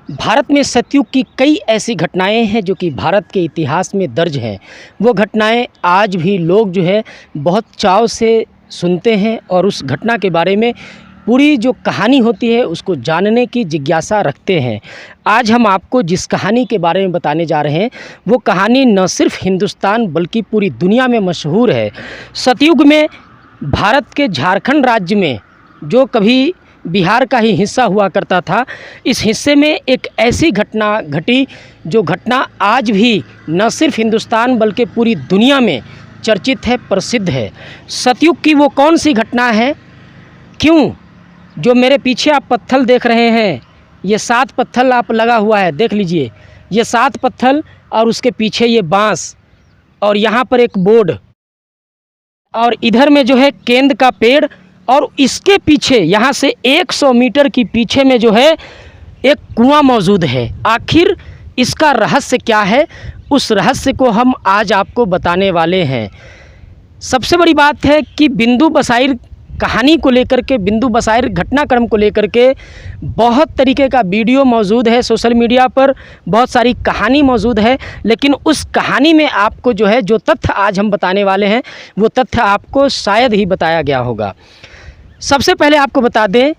भारत में सतयुग की कई ऐसी घटनाएं हैं जो कि भारत के इतिहास में दर्ज हैं। वो घटनाएं आज भी लोग जो है बहुत चाव से सुनते हैं और उस घटना के बारे में पूरी जो कहानी होती है उसको जानने की जिज्ञासा रखते हैं। आज हम आपको जिस कहानी के बारे में बताने जा रहे हैं वो कहानी न सिर्फ हिंदुस्तान बल्कि पूरी दुनिया में मशहूर है। सतयुग में भारत के झारखंड राज्य में जो कभी बिहार का ही हिस्सा हुआ करता था, इस हिस्से में एक ऐसी घटना घटी जो घटना आज भी न सिर्फ हिंदुस्तान बल्कि पूरी दुनिया में चर्चित है, प्रसिद्ध है। सतयुग की वो कौन सी घटना है, क्यों जो मेरे पीछे आप पत्थर देख रहे हैं, ये 7 पत्थर आप लगा हुआ है, देख लीजिए ये 7 पत्थर और उसके पीछे ये बांस और यहाँ पर एक बोर्ड और इधर में जो है केंद का पेड़ और इसके पीछे यहाँ से 100 मीटर की पीछे में जो है एक कुआं मौजूद है। आखिर इसका रहस्य क्या है, उस रहस्य को हम आज आपको बताने वाले हैं। सबसे बड़ी बात है कि बिंदु बसाइर कहानी को लेकर के, बिंदु बसाइर घटनाक्रम को लेकर के बहुत तरीके का वीडियो मौजूद है सोशल मीडिया पर, बहुत सारी कहानी मौजूद है, लेकिन उस कहानी में आपको जो है जो तथ्य आज हम बताने वाले हैं वो तथ्य आपको शायद ही बताया गया होगा। सबसे पहले आपको बता दें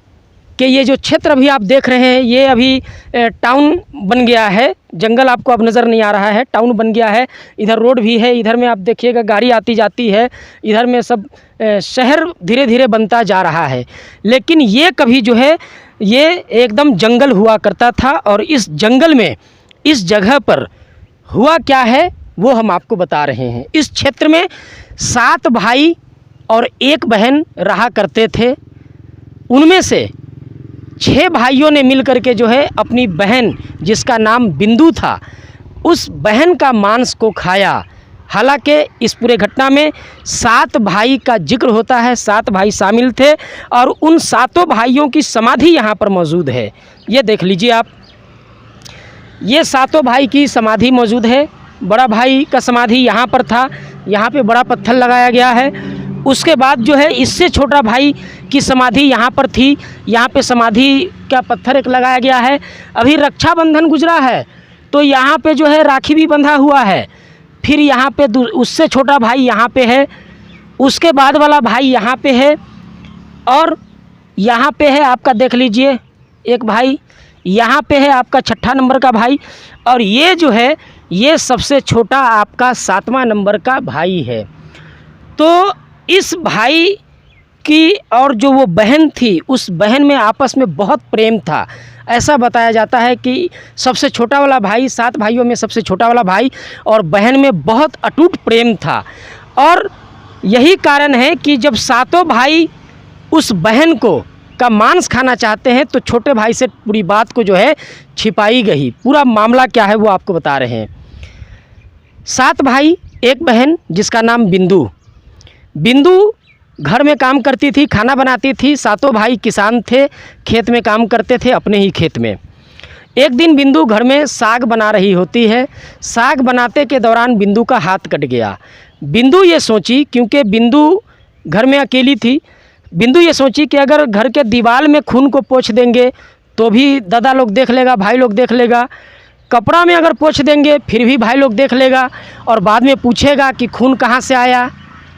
कि ये जो क्षेत्र अभी आप देख रहे हैं ये अभी टाउन बन गया है। जंगल आपको अब नज़र नहीं आ रहा है, टाउन बन गया है। इधर रोड भी है, इधर में आप देखिएगा गाड़ी आती जाती है, इधर में सब शहर धीरे धीरे बनता जा रहा है। लेकिन ये कभी जो है ये एकदम जंगल हुआ करता था और इस जंगल में, इस जगह पर हुआ क्या है वो हम आपको बता रहे हैं। इस क्षेत्र में 7 भाई और 1 बहन रहा करते थे। उनमें से 6 भाइयों ने मिलकर के जो है अपनी बहन, जिसका नाम बिंदु था, उस बहन का मांस को खाया। हालांकि इस पूरे घटना में 7 भाई का जिक्र होता है, 7 भाई शामिल थे और उन 7 भाइयों की समाधि यहाँ पर मौजूद है। ये देख लीजिए आप, ये 7 भाई की समाधि मौजूद है। बड़ा भाई का समाधि यहाँ पर था, यहाँ पे बड़ा पत्थर लगाया गया है। उसके बाद जो है इससे छोटा भाई की समाधि यहाँ पर थी, यहाँ पे समाधि का पत्थर एक लगाया गया है। अभी रक्षाबंधन गुजरा है तो यहाँ पे जो है राखी भी बंधा हुआ है। फिर यहाँ पे उससे छोटा भाई यहाँ पे है, उसके बाद वाला भाई यहाँ पे है और यहाँ पे है आपका, देख लीजिए एक भाई यहाँ पे है आपका 6ठा नंबर का भाई, और ये जो है ये सबसे छोटा आपका 7वां नंबर का भाई है। तो इस भाई की और जो वो बहन थी, उस बहन में आपस में बहुत प्रेम था। ऐसा बताया जाता है कि सबसे छोटा वाला भाई, 7 भाइयों में सबसे छोटा वाला भाई और बहन में बहुत अटूट प्रेम था। और यही कारण है कि जब 7 भाई उस बहन को का मांस खाना चाहते हैं तो छोटे भाई से पूरी बात को जो है छिपाई गई। पूरा मामला क्या है वो आपको बता रहे हैं। 7 भाई 1 बहन जिसका नाम बिंदु। बिंदु घर में काम करती थी, खाना बनाती थी। 7 भाई किसान थे, खेत में काम करते थे अपने ही खेत में। एक दिन बिंदु घर में साग बना रही होती है। साग बनाते के दौरान बिंदु का हाथ कट गया। बिंदु ये सोची, क्योंकि बिंदु घर में अकेली थी, बिंदु ये सोची कि अगर घर के दीवार में खून को पोंछ देंगे तो भी दादा लोग देख लेगा, भाई लोग देख लेगा। कपड़ा में अगर पोंछ देंगे फिर भी भाई लोग देख लेगा और बाद में पूछेगा कि खून कहाँ से आया,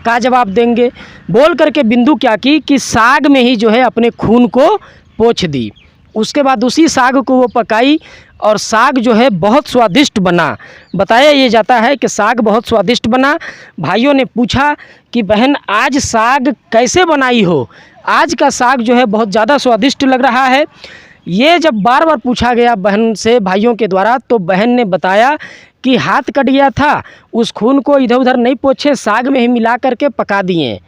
का जवाब देंगे। बोल करके बिंदु क्या की कि साग में ही जो है अपने खून को पोंछ दी। उसके बाद उसी साग को वो पकाई और साग जो है बहुत स्वादिष्ट बना। बताया ये जाता है कि साग बहुत स्वादिष्ट बना। भाइयों ने पूछा कि बहन आज साग कैसे बनाई हो, आज का साग जो है बहुत ज़्यादा स्वादिष्ट लग रहा है। ये जब बार बार पूछा गया बहन से, भाइयों के द्वारा, तो बहन ने बताया कि हाथ कट गया था, उस खून को इधर उधर नहीं पोंछे, साग में ही मिला करके पका दिए।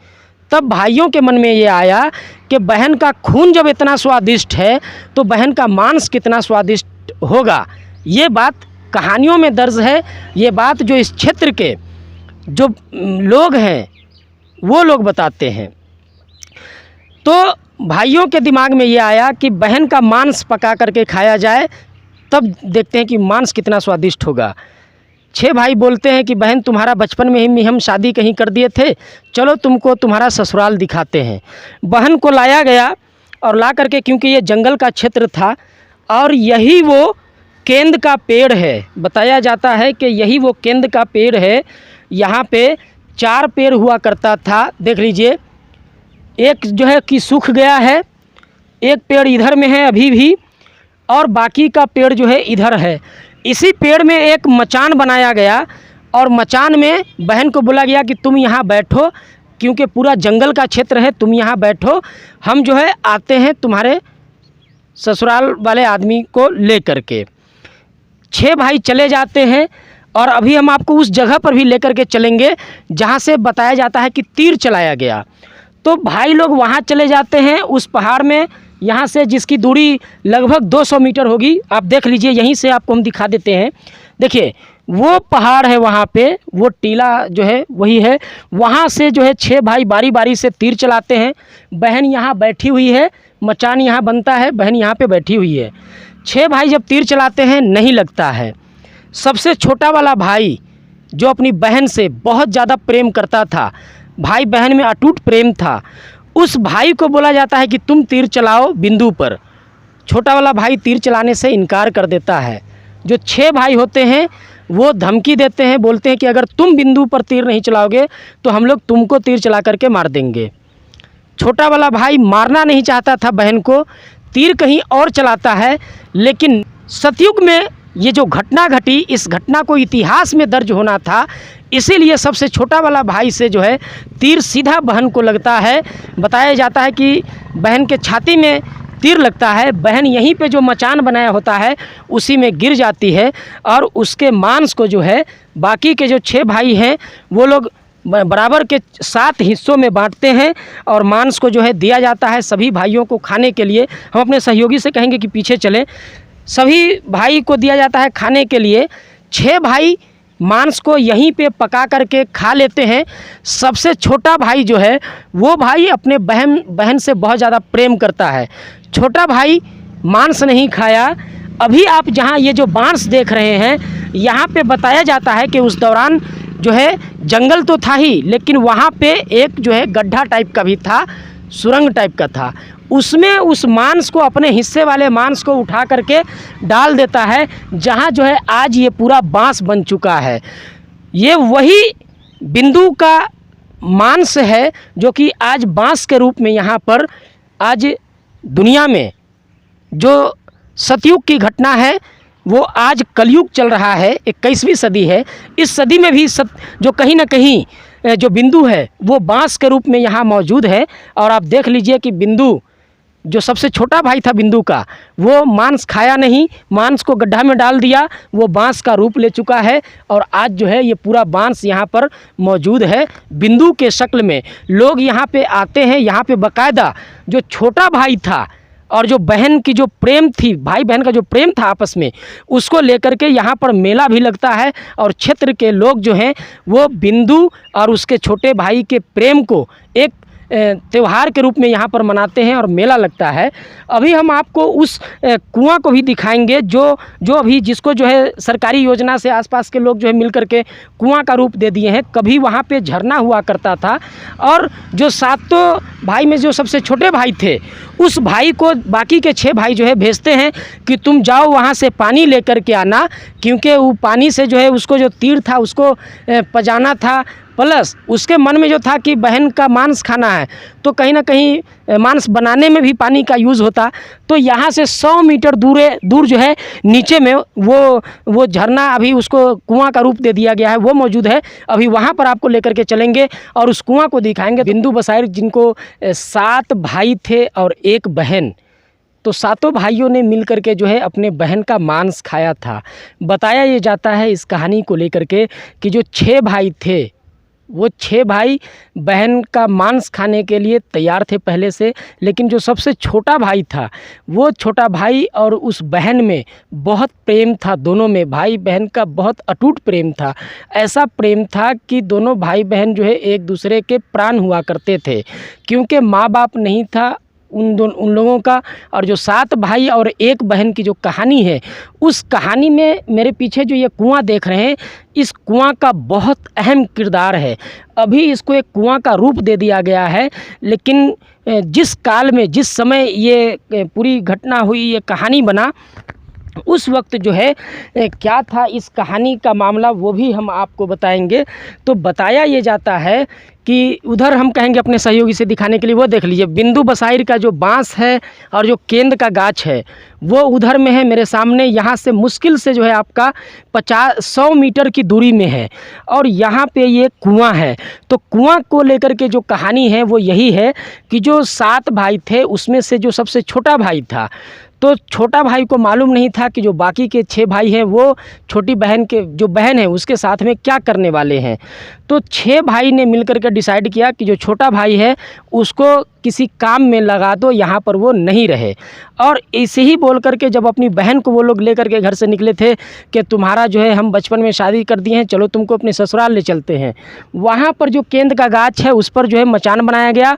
तब भाइयों के मन में ये आया कि बहन का खून जब इतना स्वादिष्ट है तो बहन का मांस कितना स्वादिष्ट होगा। ये बात कहानियों में दर्ज है, ये बात जो इस क्षेत्र के जो लोग हैं वो लोग बताते हैं। तो भाइयों के दिमाग में ये आया कि बहन का मांस पका करके खाया जाए, तब देखते हैं कि मांस कितना स्वादिष्ट होगा। 6 भाई बोलते हैं कि बहन तुम्हारा बचपन में ही हम शादी कहीं कर दिए थे, चलो तुमको तुम्हारा ससुराल दिखाते हैं। बहन को लाया गया और ला करके, क्योंकि ये जंगल का क्षेत्र था और यही वो केंद का पेड़ है। बताया जाता है कि यही वो केंद का पेड़ है। यहाँ पे 4 पेड़ हुआ करता था। देख लीजिए, एक जो है कि सूख गया है, एक पेड़ इधर में है अभी भी, और बाकी का पेड़ जो है इधर है। इसी पेड़ में एक मचान बनाया गया और मचान में बहन को बोला गया कि तुम यहाँ बैठो, क्योंकि पूरा जंगल का क्षेत्र है, तुम यहाँ बैठो, हम जो है आते हैं तुम्हारे ससुराल वाले आदमी को ले करके। 6 भाई चले जाते हैं और अभी हम आपको उस जगह पर भी लेकर के चलेंगे जहाँ से बताया जाता है कि तीर चलाया गया। तो भाई लोग वहाँ चले जाते हैं उस पहाड़ में, यहाँ से जिसकी दूरी लगभग 200 मीटर होगी। आप देख लीजिए, यहीं से आपको हम दिखा देते हैं। देखिए वो पहाड़ है, वहाँ पे वो टीला जो है वही है। वहाँ से जो है 6 भाई बारी बारी से तीर चलाते हैं। बहन यहाँ बैठी हुई है, मचान यहाँ बनता है, बहन यहाँ पे बैठी हुई है। 6 भाई जब तीर चलाते हैं नहीं लगता है। सबसे छोटा वाला भाई जो अपनी बहन से बहुत ज़्यादा प्रेम करता था, भाई बहन में अटूट प्रेम था, उस भाई को बोला जाता है कि तुम तीर चलाओ बिंदु पर। छोटा वाला भाई तीर चलाने से इनकार कर देता है। जो 6 भाई होते हैं वो धमकी देते हैं, बोलते हैं कि अगर तुम बिंदु पर तीर नहीं चलाओगे तो हम लोग तुमको तीर चला करके मार देंगे। छोटा वाला भाई मारना नहीं चाहता था बहन को, तीर कहीं और चलाता है। लेकिन सतयुग में ये जो घटना घटी, इस घटना को इतिहास में दर्ज होना था, इसीलिए सबसे छोटा वाला भाई से जो है तीर सीधा बहन को लगता है। बताया जाता है कि बहन के छाती में तीर लगता है, बहन यहीं पे जो मचान बनाया होता है उसी में गिर जाती है और उसके मांस को जो है बाकी के जो 6 भाई हैं वो लोग बराबर के 7 हिस्सों में बांटते हैं और मांस को जो है दिया जाता है सभी भाइयों को खाने के लिए। हम अपने सहयोगी से कहेंगे कि पीछे चलें। सभी भाई को दिया जाता है खाने के लिए। 6 भाई मांस को यहीं पे पका करके खा लेते हैं। सबसे छोटा भाई जो है वो भाई अपने बहन से बहुत ज़्यादा प्रेम करता है। छोटा भाई मांस नहीं खाया। अभी आप जहाँ ये जो बांस देख रहे हैं, यहाँ पे बताया जाता है कि उस दौरान जो है जंगल तो था ही, लेकिन वहाँ पे एक जो है गड्ढा टाइप का भी था, सुरंग टाइप का था। उसमें उस मांस को, अपने हिस्से वाले मांस को उठा करके डाल देता है, जहाँ जो है आज ये पूरा बांस बन चुका है। ये वही बिंदु का मांस है जो कि आज बांस के रूप में यहाँ पर आज दुनिया में जो सतयुग की घटना है वो आज कलयुग चल रहा है, 21वीं सदी है। इस सदी में भी जो कहीं ना कहीं जो बिंदु है वो बांस के रूप में यहाँ मौजूद है। और आप देख लीजिए कि बिंदु जो सबसे छोटा भाई था बिंदु का, वो मांस खाया नहीं, मांस को गड्ढा में डाल दिया, वो बांस का रूप ले चुका है और आज जो है ये पूरा बांस यहाँ पर मौजूद है बिंदु के शक्ल में। लोग यहाँ पे आते हैं, यहाँ पे बाकायदा जो छोटा भाई था और जो बहन की जो प्रेम थी, भाई बहन का जो प्रेम था आपस में, उसको लेकर के यहाँ पर मेला भी लगता है और क्षेत्र के लोग जो हैं वो बिंदु और उसके छोटे भाई के प्रेम को एक त्यौहार के रूप में यहाँ पर मनाते हैं और मेला लगता है। अभी हम आपको उस कुआं को भी दिखाएंगे जो अभी जिसको जो है सरकारी योजना से आसपास के लोग जो है मिल करके कुआं का रूप दे दिए हैं। कभी वहाँ पे झरना हुआ करता था और जो 7 भाई में जो सबसे छोटे भाई थे, उस भाई को बाकी के 6 भाई जो है भेजते हैं कि तुम जाओ वहाँ से पानी लेकर के आना, क्योंकि वो पानी से जो है उसको जो तीर था उसको पजाना था, प्लस उसके मन में जो था कि बहन का मांस खाना है, तो कहीं ना कहीं मांस बनाने में भी पानी का यूज़ होता। तो यहाँ से 100 मीटर दूर जो है नीचे में वो झरना, अभी उसको कुआं का रूप दे दिया गया है, वो मौजूद है। अभी वहाँ पर आपको लेकर के चलेंगे और उस कुआं को दिखाएंगे। बिंदु बसायर जिनको 7 भाई थे और 1 बहन, तो 7 भाइयों ने मिल कर के जो है अपने बहन का मांस खाया था। बताया ये जाता है इस कहानी को लेकर के कि जो 6 भाई थे वो 6 भाई बहन का मांस खाने के लिए तैयार थे पहले से, लेकिन जो सबसे छोटा भाई था वो छोटा भाई और उस बहन में बहुत प्रेम था। दोनों में भाई बहन का बहुत अटूट प्रेम था। ऐसा प्रेम था कि दोनों भाई बहन जो है एक दूसरे के प्राण हुआ करते थे, क्योंकि माँ बाप नहीं था उन लोगों का। और जो 7 भाई और 1 बहन की जो कहानी है, उस कहानी में मेरे पीछे जो ये कुआं देख रहे हैं, इस कुआं का बहुत अहम किरदार है। अभी इसको एक कुआं का रूप दे दिया गया है, लेकिन जिस काल में, जिस समय ये पूरी घटना हुई, ये कहानी बना, उस वक्त जो है क्या था इस कहानी का मामला, वो भी हम आपको बताएंगे। तो बताया ये जाता है कि उधर हम कहेंगे अपने सहयोगी से दिखाने के लिए, वो देख लीजिए बिंदु बसाइर का जो बांस है और जो केंद का गाछ है वो उधर में है मेरे सामने। यहाँ से मुश्किल से जो है आपका 100 मीटर की दूरी में है और यहाँ पे ये कुआं है। तो कुआं को लेकर के जो कहानी है वो यही है कि जो 7 भाई थे उसमें से जो सबसे छोटा भाई था, तो छोटा भाई को मालूम नहीं था कि जो बाकी के 6 भाई हैं वो छोटी बहन के जो बहन है उसके साथ में क्या करने वाले हैं। तो 6 भाई ने मिलकर के डिसाइड किया कि जो छोटा भाई है उसको किसी काम में लगा दो, यहाँ पर वो नहीं रहे। और ऐसे ही बोल करके जब अपनी बहन को वो लोग लेकर के घर से निकले थे कि तुम्हारा जो है हम बचपन में शादी कर दिए हैं, चलो तुमको अपने ससुराल ले चलते हैं। वहाँ पर जो केंद का गाछ है उस पर जो है मचान बनाया गया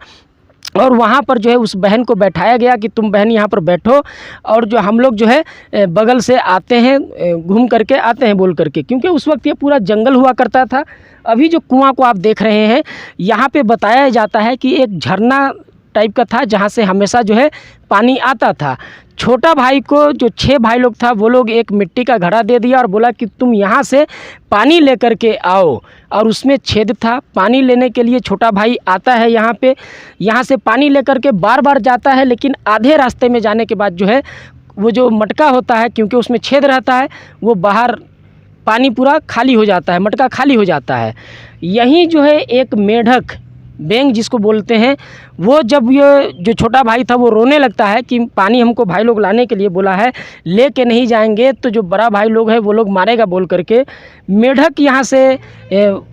और वहाँ पर जो है उस बहन को बैठाया गया कि तुम बहन यहाँ पर बैठो और जो हम लोग जो है बगल से आते हैं, घूम करके आते हैं बोल करके, क्योंकि उस वक्त ये पूरा जंगल हुआ करता था। अभी जो कुआं को आप देख रहे हैं यहाँ पे बताया जाता है कि एक झरना टाइप का था जहाँ से हमेशा जो है पानी आता था। छोटा भाई को जो 6 भाई लोग था वो लोग एक मिट्टी का घड़ा दे दिया और बोला कि तुम यहाँ से पानी लेकर के आओ, और उसमें छेद था। पानी लेने के लिए छोटा भाई आता है यहाँ पे, यहाँ से पानी लेकर के बार बार जाता है, लेकिन आधे रास्ते में जाने के बाद जो है वो जो मटका होता है क्योंकि उसमें छेद रहता है वो बाहर पानी पूरा खाली हो जाता है, मटका खाली हो जाता है। यहीं जो है एक मेढक बेंग जिसको बोलते हैं, वो जब ये जो छोटा भाई था वो रोने लगता है कि पानी हमको भाई लोग लाने के लिए बोला है, लेके नहीं जाएंगे तो जो बड़ा भाई लोग है वो लोग मारेगा बोल करके मेढक यहाँ से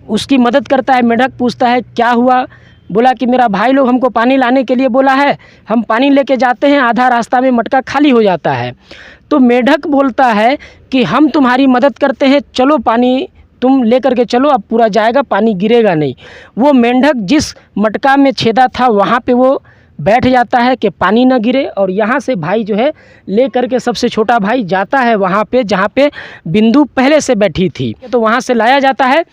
उसकी मदद करता है। मेढक पूछता है क्या हुआ, बोला कि मेरा भाई लोग हमको पानी लाने के लिए बोला है, हम पानी लेके जाते हैं, आधा रास्ता में मटका खाली हो जाता है। तो मेढक बोलता है कि हम तुम्हारी मदद करते हैं, चलो पानी तुम लेकर के चलो, अब पूरा जाएगा, पानी गिरेगा नहीं। वो मेंढक जिस मटका में छेदा था वहाँ पे वो बैठ जाता है कि पानी ना गिरे, और यहाँ से भाई जो है ले करके सबसे छोटा भाई जाता है वहाँ पे जहाँ पे बिंदु पहले से बैठी थी। तो वहाँ से लाया जाता है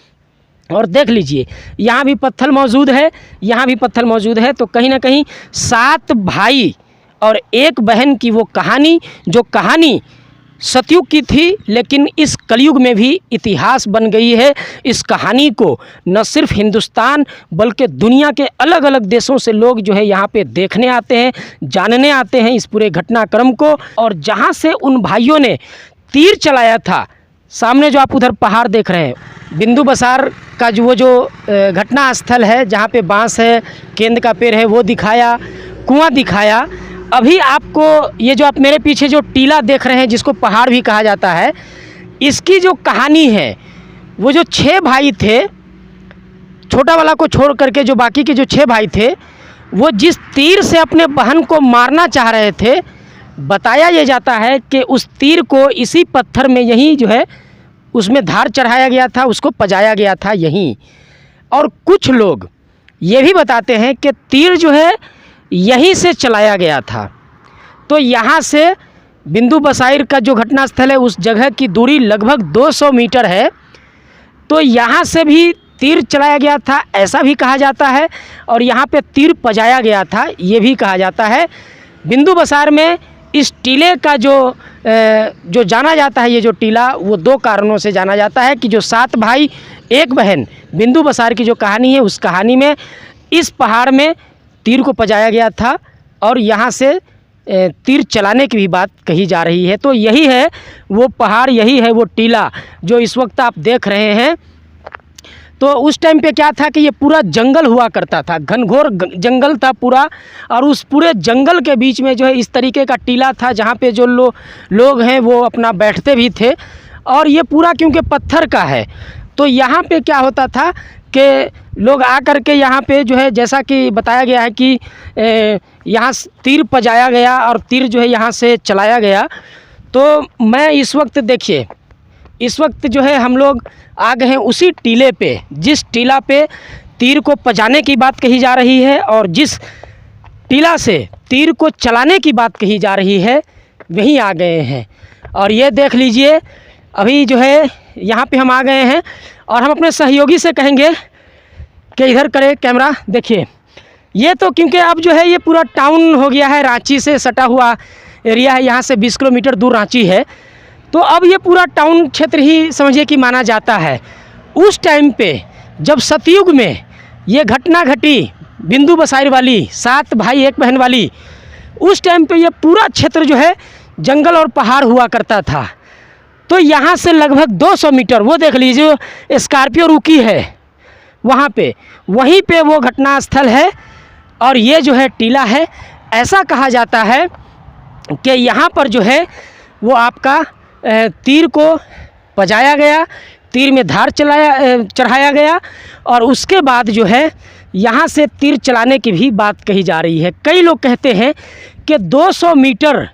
और देख लीजिए यहाँ भी पत्थर मौजूद है, यहाँ भी पत्थर मौजूद है। तो कहीं ना कहीं 7 भाई और 1 बहन की वो कहानी, जो कहानी सतयुग की थी लेकिन इस कलयुग में भी इतिहास बन गई है। इस कहानी को न सिर्फ हिंदुस्तान बल्कि दुनिया के अलग अलग देशों से लोग जो है यहाँ पे देखने आते हैं, जानने आते हैं इस पूरे घटनाक्रम को। और जहाँ से उन भाइयों ने तीर चलाया था, सामने जो आप उधर पहाड़ देख रहे हैं, बिंदु बसार का जो घटना स्थल है जहाँ पे बांस है, केंद का पेड़ है, वो दिखाया, कुआं दिखाया। अभी आपको ये जो आप मेरे पीछे जो टीला देख रहे हैं जिसको पहाड़ भी कहा जाता है, इसकी जो कहानी है वो जो 6 भाई थे, छोटा वाला को छोड़ करके जो बाकी के जो 6 भाई थे, वो जिस तीर से अपने बहन को मारना चाह रहे थे, बताया ये जाता है कि उस तीर को इसी पत्थर में यहीं जो है उसमें धार चढ़ाया गया था, उसको पजाया गया था यहीं। और कुछ लोग ये भी बताते हैं कि तीर जो है यहीं से चलाया गया था। तो यहाँ से बिंदु बसाइर का जो घटना स्थल है उस जगह की दूरी लगभग 200 मीटर है। तो यहाँ से भी तीर चलाया गया था ऐसा भी कहा जाता है, और यहाँ पे तीर पजाया गया था ये भी कहा जाता है। बिंदु बसार में इस टीले का जो जाना जाता है, ये जो टीला, वो 2 कारणों से जाना जाता है कि जो 7 भाई 1 बहन बिंदु बसार की जो कहानी है, उस कहानी में इस पहाड़ में तीर को पजाया गया था और यहाँ से तीर चलाने की भी बात कही जा रही है। तो यही है वो पहाड़, यही है वो टीला जो इस वक्त आप देख रहे हैं। तो उस टाइम पे क्या था कि ये पूरा जंगल हुआ करता था, घनघोर जंगल था पूरा, और उस पूरे जंगल के बीच में जो है इस तरीके का टीला था जहाँ पे जो लोग हैं वो अपना बैठते भी थे। और ये पूरा क्योंकि पत्थर का है तो यहाँ पे क्या होता था कि लोग आ कर के यहाँ पे जो है, जैसा कि बताया गया है कि यहाँ तीर पजाया गया और तीर जो है यहाँ से चलाया गया। तो मैं इस वक्त देखिए, इस वक्त जो है हम लोग आ गए हैं उसी टीले पे, जिस टीला पे तीर को पजाने की बात कही जा रही है और जिस टीला से तीर को चलाने की बात कही जा रही है, वहीं आ गए हैं। और ये देख लीजिए अभी जो है यहाँ पे हम आ गए हैं, और हम अपने सहयोगी से कहेंगे कि इधर करे कैमरा। देखिए ये तो क्योंकि अब जो है ये पूरा टाउन हो गया है, रांची से सटा हुआ एरिया है, यहाँ से 20 किलोमीटर दूर रांची है। तो अब ये पूरा टाउन क्षेत्र ही समझिए कि माना जाता है। उस टाइम पे जब सतयुग में ये घटना घटी, बिंदु बसार वाली, 7 भाई 1 बहन वाली, उस टाइम पे ये पूरा क्षेत्र जो है जंगल और पहाड़ हुआ करता था। तो यहाँ से लगभग 200 मीटर, वो देख लीजिए स्कॉर्पियो रुकी है वहाँ पे, वहीं पे वो घटना स्थल है। और ये जो है टीला है। ऐसा कहा जाता है कि यहाँ पर जो है वो आपका तीर को पजाया गया, तीर में धार चढ़ाया गया, और उसके बाद जो है यहाँ से तीर चलाने की भी बात कही जा रही है। कई लोग कहते हैं कि 200 मीटर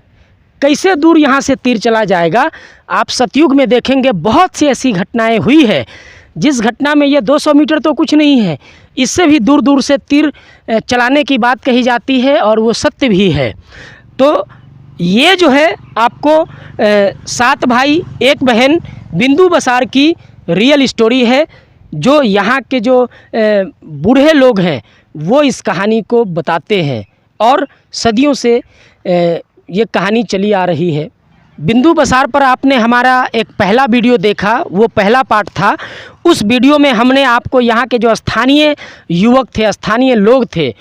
कैसे दूर यहाँ से तीर चला जाएगा। आप सतयुग में देखेंगे बहुत सी ऐसी घटनाएं हुई है, जिस घटना में ये 200 मीटर तो कुछ नहीं है, इससे भी दूर दूर से तीर चलाने की बात कही जाती है, और वो सत्य भी है। तो ये जो है आपको 7 भाई 1 बहन बिंदु बसार की रियल स्टोरी है, जो यहाँ के जो बूढ़े लोग हैं वो इस कहानी को बताते हैं, और सदियों से ये कहानी चली आ रही है। बिंदु बसार पर आपने हमारा एक पहला वीडियो देखा, वो पहला पार्ट था। उस वीडियो में हमने आपको यहाँ के जो स्थानीय युवक थे, स्थानीय लोग थे,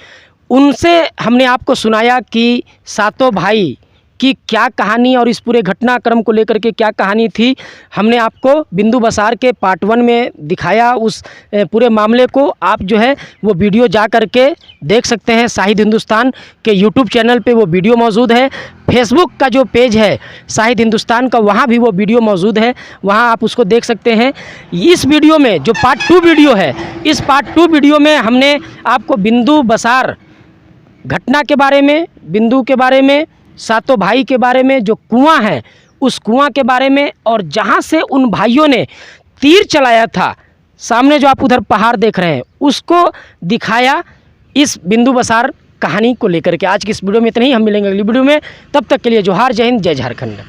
उनसे हमने आपको सुनाया कि 7 भाई की क्या कहानी और इस पूरे घटनाक्रम को लेकर के क्या कहानी थी। हमने आपको बिंदु बसार के पार्ट 1 में दिखाया उस पूरे मामले को। आप जो है वो वीडियो जा कर के देख सकते हैं। शाहिद हिंदुस्तान के यूट्यूब चैनल पे वो वीडियो मौजूद है। फेसबुक का जो पेज है शाहिद हिंदुस्तान का, वहाँ भी वो वीडियो मौजूद है, वहाँ आप उसको देख सकते हैं। इस वीडियो में जो पार्ट 2 वीडियो है, इस पार्ट 2 वीडियो में हमने आपको बिंदु बसार घटना के बारे में, बिंदु के बारे में, 7 भाई के बारे में, जो कुआं है उस कुआं के बारे में, और जहां से उन भाइयों ने तीर चलाया था, सामने जो आप उधर पहाड़ देख रहे हैं, उसको दिखाया इस बिंदु बसार कहानी को लेकर के। आज की इस वीडियो में इतना ही। हम मिलेंगे अगली वीडियो में, तब तक के लिए जोहार, जय हिंद, जय झारखंड।